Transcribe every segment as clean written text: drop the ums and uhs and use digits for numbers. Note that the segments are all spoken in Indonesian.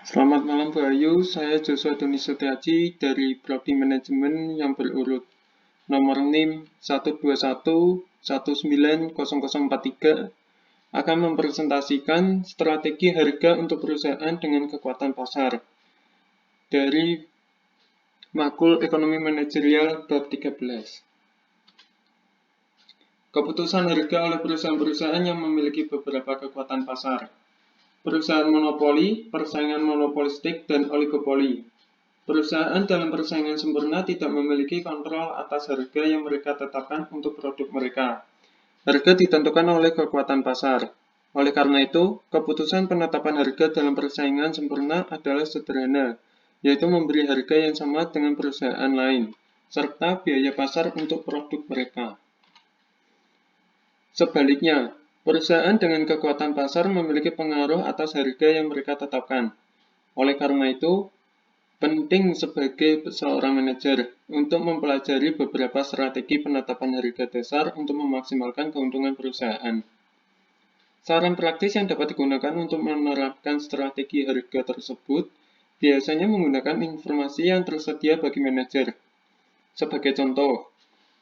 Selamat malam Bayu, saya Joshua Doni Setiaji dari Prodi Manajemen yang berurut nomor NIM 121190043 akan mempresentasikan strategi harga untuk perusahaan dengan kekuatan pasar dari Makul Ekonomi Manajerial bab 13. Keputusan harga oleh perusahaan-perusahaan yang memiliki beberapa kekuatan pasar. Perusahaan monopoli, persaingan monopolistik, dan oligopoli. Perusahaan dalam persaingan sempurna tidak memiliki kontrol atas harga yang mereka tetapkan untuk produk mereka. Harga ditentukan oleh kekuatan pasar. Oleh karena itu, keputusan penetapan harga dalam persaingan sempurna adalah sederhana, yaitu memberi harga yang sama dengan perusahaan lain, serta biaya pasar untuk produk mereka. Sebaliknya, perusahaan dengan kekuatan pasar memiliki pengaruh atas harga yang mereka tetapkan. Oleh karena itu, penting sebagai seorang manajer untuk mempelajari beberapa strategi penetapan harga dasar untuk memaksimalkan keuntungan perusahaan. Saran praktis yang dapat digunakan untuk menerapkan strategi harga tersebut biasanya menggunakan informasi yang tersedia bagi manajer. Sebagai contoh,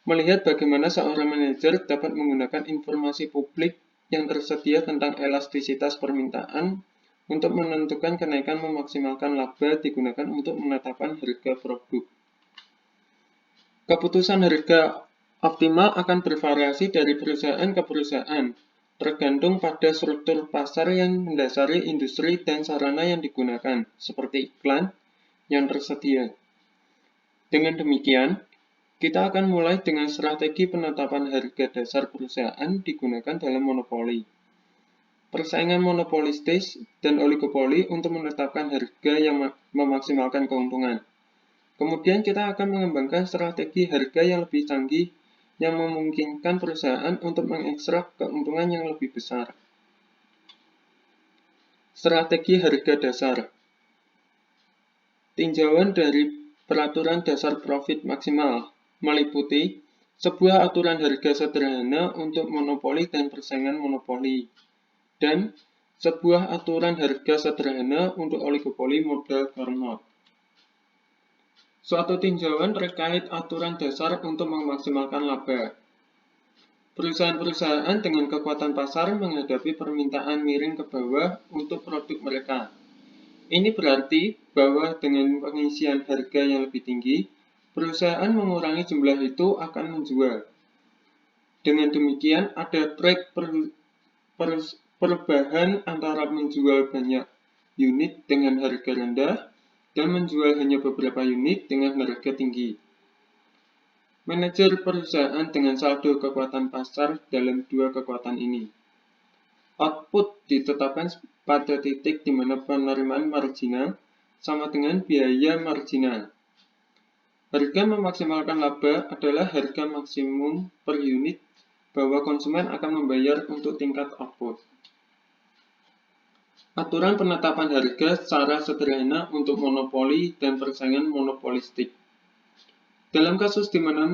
melihat bagaimana seorang manajer dapat menggunakan informasi publik yang tersedia tentang elastisitas permintaan untuk menentukan kenaikan memaksimalkan laba digunakan untuk menetapkan harga produk. Keputusan harga optimal akan bervariasi dari perusahaan ke perusahaan, tergantung pada struktur pasar yang mendasari industri dan sarana yang digunakan, seperti iklan yang tersedia. Dengan demikian, kita akan mulai dengan strategi penetapan harga dasar perusahaan digunakan dalam monopoli, persaingan monopolistis, dan oligopoli untuk menetapkan harga yang memaksimalkan keuntungan. Kemudian kita akan mengembangkan strategi harga yang lebih canggih yang memungkinkan perusahaan untuk mengekstrak keuntungan yang lebih besar. Strategi harga dasar. Tinjauan dari peraturan dasar profit maksimal meliputi sebuah aturan harga sederhana untuk monopoli dan persaingan monopoli, dan sebuah aturan harga sederhana untuk oligopoli model Carnot. Suatu tinjauan terkait aturan dasar untuk memaksimalkan laba. Perusahaan-perusahaan dengan kekuatan pasar menghadapi permintaan miring ke bawah untuk produk mereka. Ini berarti bahwa dengan pengisian harga yang lebih tinggi, perusahaan mengurangi jumlah itu akan menjual. Dengan demikian, ada trik perubahan antara menjual banyak unit dengan harga rendah dan menjual hanya beberapa unit dengan harga tinggi. Manajer perusahaan dengan saldo kekuatan pasar dalam dua kekuatan ini. Output ditetapkan pada titik di mana penerimaan marginal sama dengan biaya marginal. Harga memaksimalkan laba adalah harga maksimum per unit bahwa konsumen akan membayar untuk tingkat output. Aturan penetapan harga secara sederhana untuk monopoli dan persaingan monopolistik. Dalam kasus di mana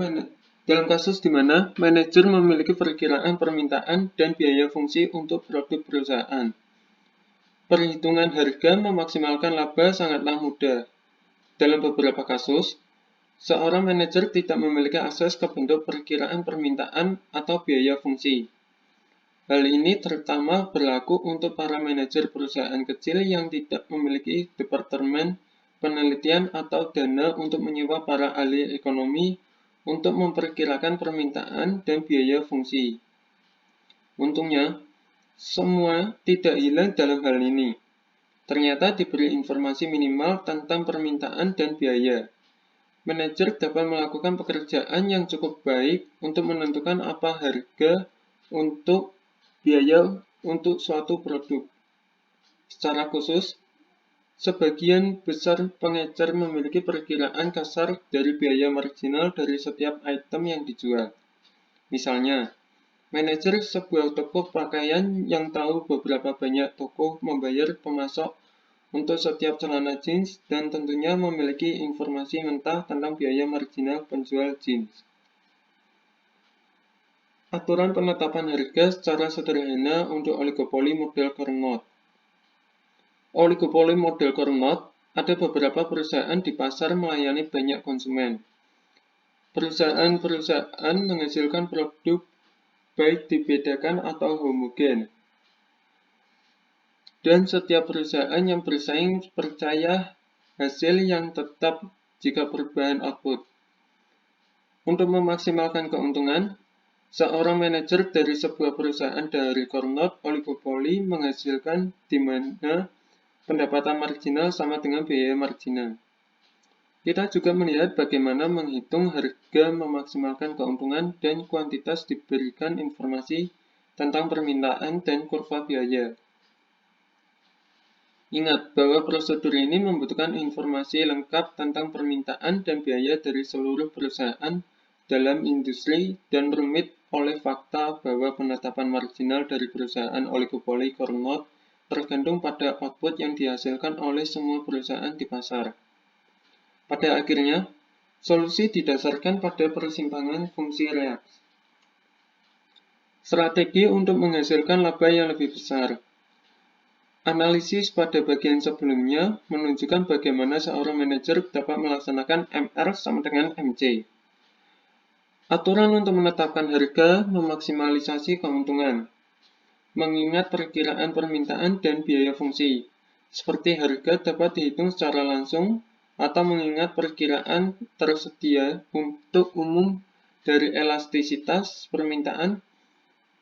manajer memiliki perkiraan permintaan dan biaya fungsi untuk produk perusahaan, perhitungan harga memaksimalkan laba sangatlah mudah. Dalam beberapa kasus, seorang manajer tidak memiliki akses ke bentuk perkiraan permintaan atau biaya fungsi. Hal ini terutama berlaku untuk para manajer perusahaan kecil yang tidak memiliki departemen penelitian atau dana untuk menyewa para ahli ekonomi untuk memperkirakan permintaan dan biaya fungsi. Untungnya, semua tidak hilang dalam hal ini. Ternyata diberi informasi minimal tentang permintaan dan biaya. Manajer dapat melakukan pekerjaan yang cukup baik untuk menentukan apa harga untuk biaya untuk suatu produk. Secara khusus, sebagian besar pengecer memiliki perkiraan kasar dari biaya marginal dari setiap item yang dijual. Misalnya, manajer sebuah toko pakaian yang tahu beberapa banyak toko membayar pemasok untuk setiap celana jeans dan tentunya memiliki informasi mentah tentang biaya marginal penjual jeans. Aturan penetapan harga secara sederhana untuk oligopoli model Carnot. oligopoli model Carnot, ada beberapa perusahaan di pasar melayani banyak konsumen. Perusahaan-perusahaan menghasilkan produk baik dibedakan atau homogen. Dan setiap perusahaan yang bersaing percaya hasil yang tetap jika perubahan output. Untuk memaksimalkan keuntungan, seorang manajer dari sebuah perusahaan dari Carnot oligopoli menghasilkan di mana pendapatan marginal sama dengan biaya marginal. Kita juga melihat bagaimana menghitung harga memaksimalkan keuntungan dan kuantitas diberikan informasi tentang permintaan dan kurva biaya. Ingat bahwa prosedur ini membutuhkan informasi lengkap tentang permintaan dan biaya dari seluruh perusahaan dalam industri dan rumit oleh fakta bahwa penetapan marginal dari perusahaan oligopoli Carnot tergantung pada output yang dihasilkan oleh semua perusahaan di pasar. Pada akhirnya, solusi didasarkan pada persimpangan fungsi reaksi. Strategi untuk menghasilkan laba yang lebih besar. Analisis pada bagian sebelumnya menunjukkan bagaimana seorang manajer dapat melaksanakan MR sama dengan MC. Aturan untuk menetapkan harga memaksimalisasi keuntungan. Mengingat perkiraan permintaan dan biaya fungsi. Seperti harga dapat dihitung secara langsung atau mengingat perkiraan tersedia untuk umum dari elastisitas permintaan.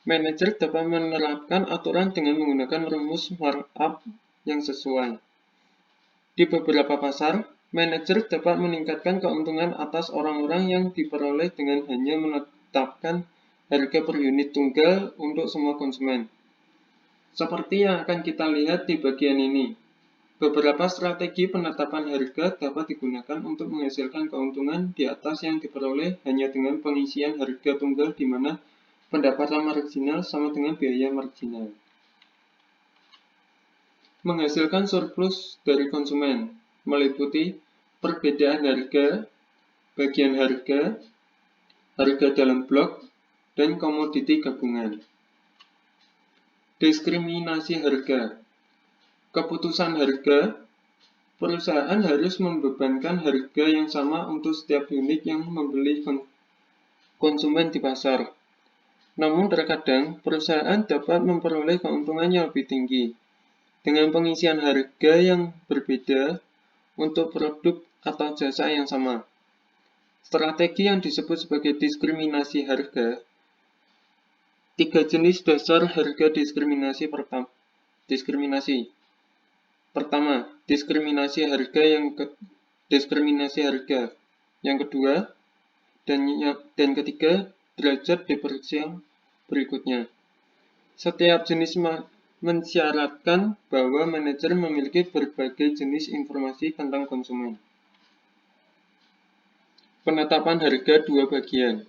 Manajer dapat menerapkan aturan dengan menggunakan rumus markup yang sesuai. Di beberapa pasar, manajer dapat meningkatkan keuntungan atas orang-orang yang diperoleh dengan hanya menetapkan harga per unit tunggal untuk semua konsumen. Seperti yang akan kita lihat di bagian ini, beberapa strategi penetapan harga dapat digunakan untuk menghasilkan keuntungan di atas yang diperoleh hanya dengan pengisian harga tunggal di mana pendapatan marginal sama dengan biaya marginal. Menghasilkan surplus dari konsumen meliputi perbedaan harga, bagian harga, harga dalam blok, dan komoditi gabungan. Diskriminasi harga. Keputusan harga, perusahaan harus membebankan harga yang sama untuk setiap unit yang membeli konsumen di pasar. Namun terkadang, perusahaan dapat memperoleh keuntungan yang lebih tinggi dengan pengisian harga yang berbeda untuk produk atau jasa yang sama. Strategi yang disebut sebagai diskriminasi harga. 3 jenis dasar harga diskriminasi. Pertama, diskriminasi harga. Yang kedua, dan ketiga, derajat diferensial berikutnya. Setiap jenis mensyaratkan bahwa manajer memiliki berbagai jenis informasi tentang konsumen. Penetapan harga 2 bagian.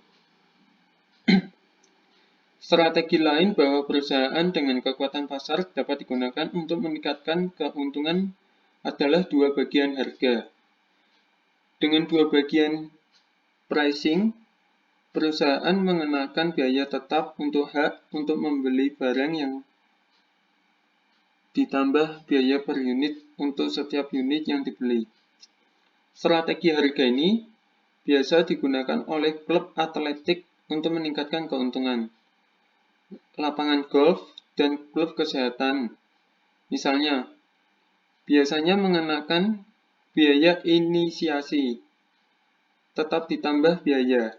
Strategi lain bahwa perusahaan dengan kekuatan pasar dapat digunakan untuk meningkatkan keuntungan adalah 2 bagian harga. Dengan 2 bagian pricing, perusahaan mengenakan biaya tetap untuk hak untuk membeli barang yang ditambah biaya per unit untuk setiap unit yang dibeli. Strategi harga ini biasa digunakan oleh klub atletik untuk meningkatkan keuntungan. Lapangan golf dan klub kesehatan, misalnya, biasanya mengenakan biaya inisiasi, tetap ditambah biaya,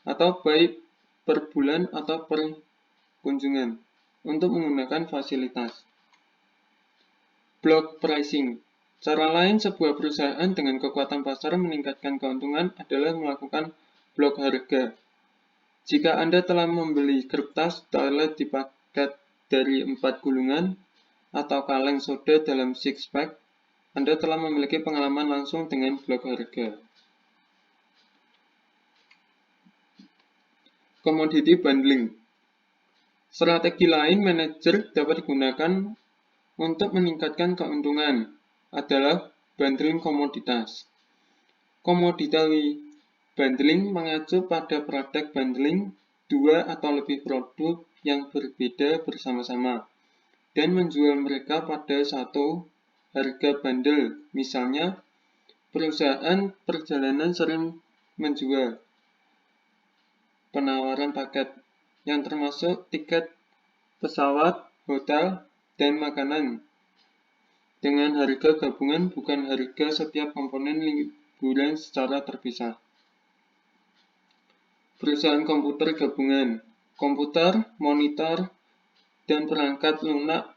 atau baik per bulan atau per kunjungan, untuk menggunakan fasilitas. Block pricing. Cara lain sebuah perusahaan dengan kekuatan pasar meningkatkan keuntungan adalah melakukan blok harga. Jika Anda telah membeli kertas toilet di paket dari 4 gulungan atau kaleng soda dalam 6-pack, Anda telah memiliki pengalaman langsung dengan blok harga. Commodity bundling. Strategi lain manajer dapat digunakan untuk meningkatkan keuntungan adalah bundling komoditas. Commodity bundling mengacu pada praktek bundling 2 atau lebih produk yang berbeda bersama-sama dan menjual mereka pada satu harga bandel. Misalnya, perusahaan perjalanan sering menjual penawaran paket yang termasuk tiket pesawat, hotel, dan makanan dengan harga gabungan, bukan harga setiap komponen liburan secara terpisah. Perusahaan komputer gabungan, komputer, monitor, dan perangkat lunak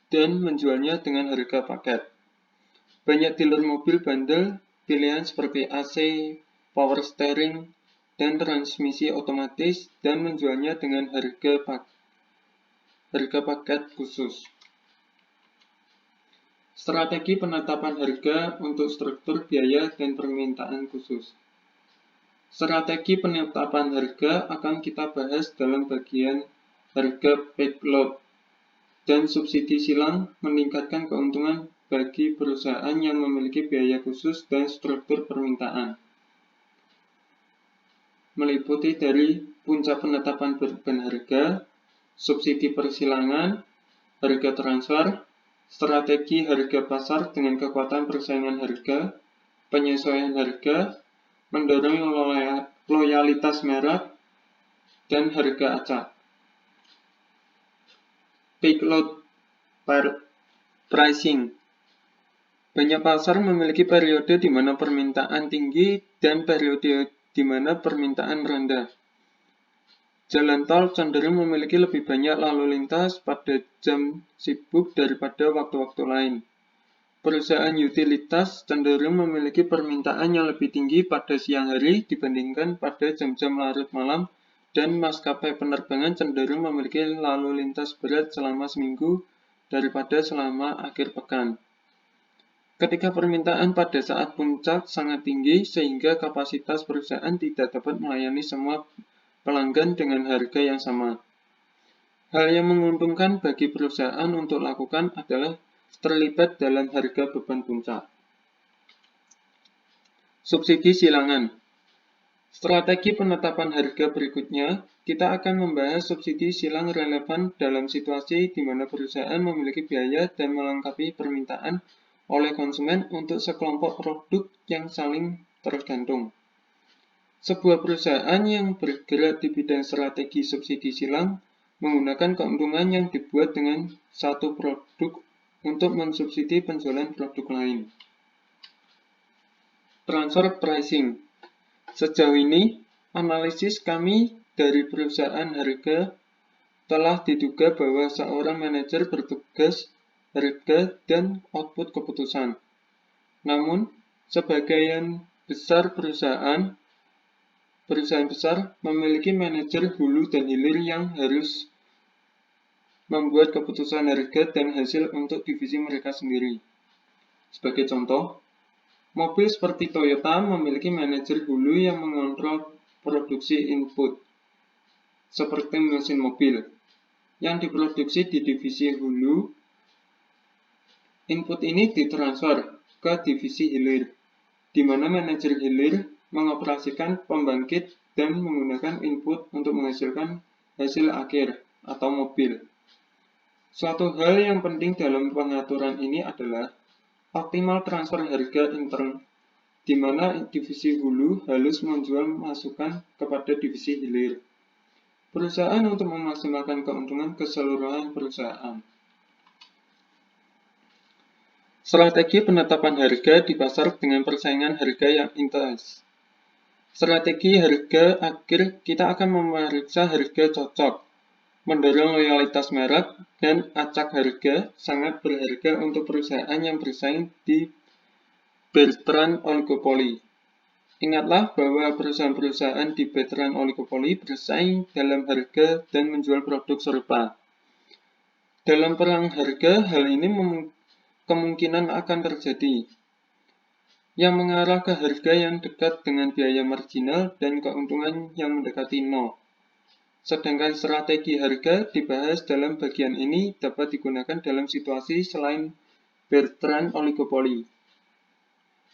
dan menjualnya dengan harga paket. Banyak dealer mobil bandel pilihan seperti AC, power steering, dan transmisi otomatis dan menjualnya dengan harga paket khusus. Strategi penetapan harga untuk struktur biaya dan permintaan khusus. Strategi penetapan harga akan kita bahas dalam bagian harga peak load dan subsidi silang meningkatkan keuntungan bagi perusahaan yang memiliki biaya khusus dan struktur permintaan. Meliputi dari puncak penetapan beban harga, subsidi persilangan, harga transfer, strategi harga pasar dengan kekuatan persaingan harga, penyesuaian harga, mendorong loyalitas merek, dan harga acak. Peak load pricing. Banyak pasar memiliki periode di mana permintaan tinggi dan periode di mana permintaan rendah. Jalan tol cenderung memiliki lebih banyak lalu lintas pada jam sibuk daripada waktu-waktu lain. Perusahaan utilitas cenderung memiliki permintaan yang lebih tinggi pada siang hari dibandingkan pada jam-jam larut malam, dan maskapai penerbangan cenderung memiliki lalu lintas berat selama seminggu daripada selama akhir pekan. Ketika permintaan pada saat puncak sangat tinggi sehingga kapasitas perusahaan tidak dapat melayani semua pelanggan dengan harga yang sama. Hal yang menguntungkan bagi perusahaan untuk lakukan adalah terlibat dalam harga beban puncak. Subsidi silangan. Strategi penetapan harga berikutnya, kita akan membahas subsidi silang relevan dalam situasi di mana perusahaan memiliki biaya dan melengkapi permintaan oleh konsumen untuk sekelompok produk yang saling tergantung. Sebuah perusahaan yang bergerak di bidang strategi subsidi silang menggunakan keuntungan yang dibuat dengan satu produk untuk mensubsidi penjualan produk lain. Transfer pricing. Sejauh ini, analisis kami dari perusahaan harga telah diduga bahwa seorang manajer bertugas harga dan output keputusan. Namun, sebagian besar perusahaan besar memiliki manajer hulu dan hilir yang harus membuat keputusan harga dan hasil untuk divisi mereka sendiri. Sebagai contoh, mobil seperti Toyota memiliki manajer hulu yang mengontrol produksi input, seperti mesin mobil, yang diproduksi di divisi hulu. Input ini ditransfer ke divisi hilir, di mana manajer hilir mengoperasikan pembangkit dan menggunakan input untuk menghasilkan hasil akhir atau mobil. Suatu hal yang penting dalam pengaturan ini adalah optimal transfer harga intern, di mana divisi hulu harus menjual masukan kepada divisi hilir perusahaan untuk memaksimalkan keuntungan keseluruhan perusahaan. Strategi penetapan harga di pasar dengan persaingan harga yang intens. Strategi harga akhir kita akan memeriksa harga cocok, mendorong loyalitas merek, dan acak harga sangat berharga untuk perusahaan yang bersaing di Bertrand oligopoli. Ingatlah bahwa perusahaan-perusahaan di Bertrand oligopoli bersaing dalam harga dan menjual produk serupa. Dalam perang harga, hal ini kemungkinan akan terjadi, yang mengarah ke harga yang dekat dengan biaya marginal dan keuntungan yang mendekati nol. Sedangkan strategi harga dibahas dalam bagian ini dapat digunakan dalam situasi selain Bertrand oligopoli.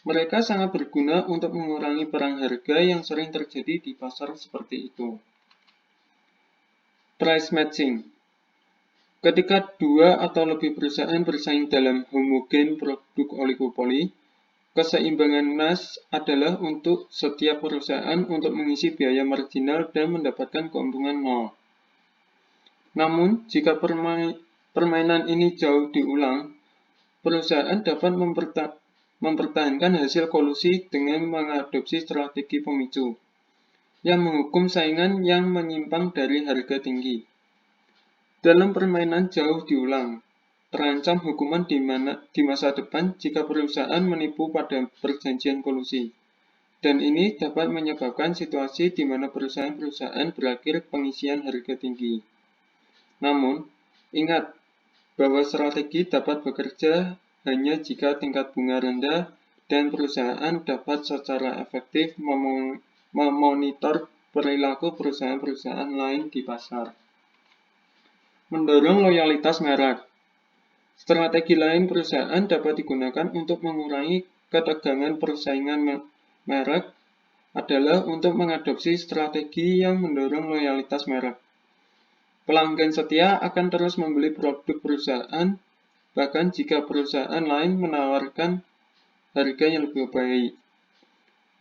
Mereka sangat berguna untuk mengurangi perang harga yang sering terjadi di pasar seperti itu. Price matching. Ketika dua atau lebih perusahaan bersaing dalam homogen produk oligopoli, keseimbangan Nash adalah untuk setiap perusahaan untuk mengisi biaya marginal dan mendapatkan keuntungan nol. Namun, jika permainan ini jauh diulang, perusahaan dapat mempertahankan hasil kolusi dengan mengadopsi strategi pemicu yang menghukum saingan yang menyimpang dari harga tinggi. Dalam permainan jauh diulang, terancam hukuman di masa depan jika perusahaan menipu pada perjanjian kolusi. Dan ini dapat menyebabkan situasi di mana perusahaan-perusahaan berakhir pengisian harga tinggi. Namun, ingat bahwa strategi dapat bekerja hanya jika tingkat bunga rendah dan perusahaan dapat secara efektif memonitor perilaku perusahaan-perusahaan lain di pasar. Mendorong loyalitas merek. Strategi lain perusahaan dapat digunakan untuk mengurangi ketegangan persaingan merek adalah untuk mengadopsi strategi yang mendorong loyalitas merek. Pelanggan setia akan terus membeli produk perusahaan, bahkan jika perusahaan lain menawarkan harga yang lebih baik.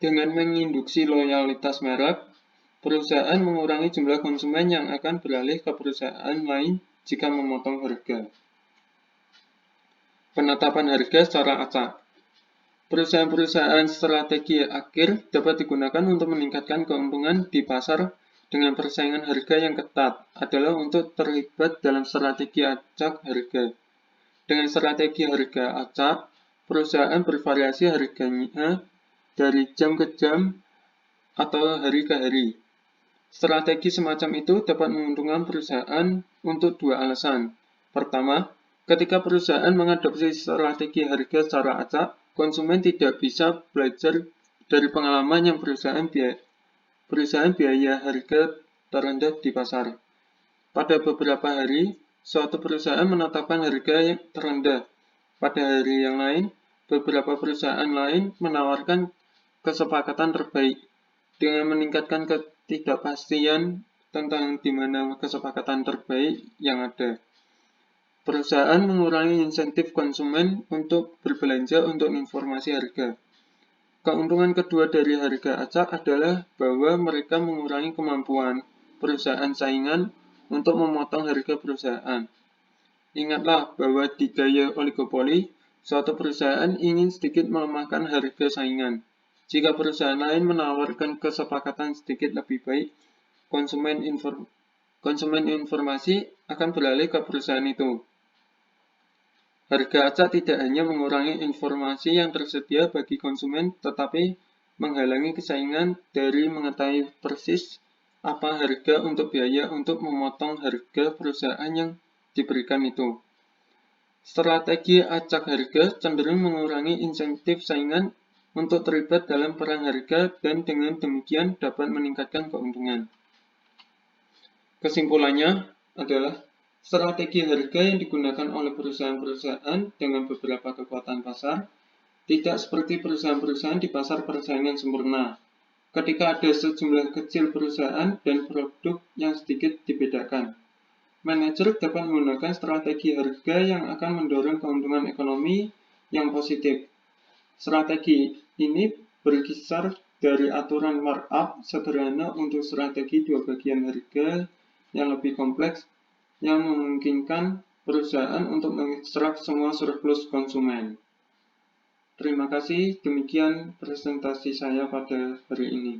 Dengan menginduksi loyalitas merek, perusahaan mengurangi jumlah konsumen yang akan beralih ke perusahaan lain jika memotong harga. Penetapan harga secara acak. Perusahaan-perusahaan strategi akhir dapat digunakan untuk meningkatkan keuntungan di pasar dengan persaingan harga yang ketat adalah untuk terlibat dalam strategi acak harga. Dengan strategi harga acak, perusahaan bervariasi harganya dari jam ke jam atau hari ke hari. Strategi semacam itu dapat menguntungkan perusahaan untuk dua alasan. Pertama, ketika perusahaan mengadopsi strategi harga secara acak, konsumen tidak bisa belajar dari pengalaman yang perusahaan biaya harga terendah di pasar. Pada beberapa hari, suatu perusahaan menetapkan harga yang terendah. Pada hari yang lain, beberapa perusahaan lain menawarkan kesepakatan terbaik. Dengan meningkatkan ketidakpastian tentang di mana kesepakatan terbaik yang ada, perusahaan mengurangi insentif konsumen untuk berbelanja untuk informasi harga. Keuntungan kedua dari harga acak adalah bahwa mereka mengurangi kemampuan perusahaan saingan untuk memotong harga perusahaan. Ingatlah bahwa di gaya oligopoli, suatu perusahaan ingin sedikit melemahkan harga saingan. Jika perusahaan lain menawarkan kesepakatan sedikit lebih baik, konsumen informasi akan beralih ke perusahaan itu. Harga acak tidak hanya mengurangi informasi yang tersedia bagi konsumen, tetapi menghalangi kesaingan dari mengetahui persis apa harga untuk biaya untuk memotong harga perusahaan yang diberikan itu. Strategi acak harga cenderung mengurangi insentif saingan untuk terlibat dalam perang harga dan dengan demikian dapat meningkatkan keuntungan. Kesimpulannya adalah strategi harga yang digunakan oleh perusahaan-perusahaan dengan beberapa kekuatan pasar tidak seperti perusahaan-perusahaan di pasar persaingan sempurna. Ketika ada sejumlah kecil perusahaan dan produk yang sedikit dibedakan, manajer dapat menggunakan strategi harga yang akan mendorong keuntungan ekonomi yang positif. Strategi ini berkisar dari aturan markup sederhana untuk strategi dua bagian harga yang lebih kompleks yang memungkinkan perusahaan untuk mengekstrak semua surplus konsumen. Terima kasih, demikian presentasi saya pada hari ini.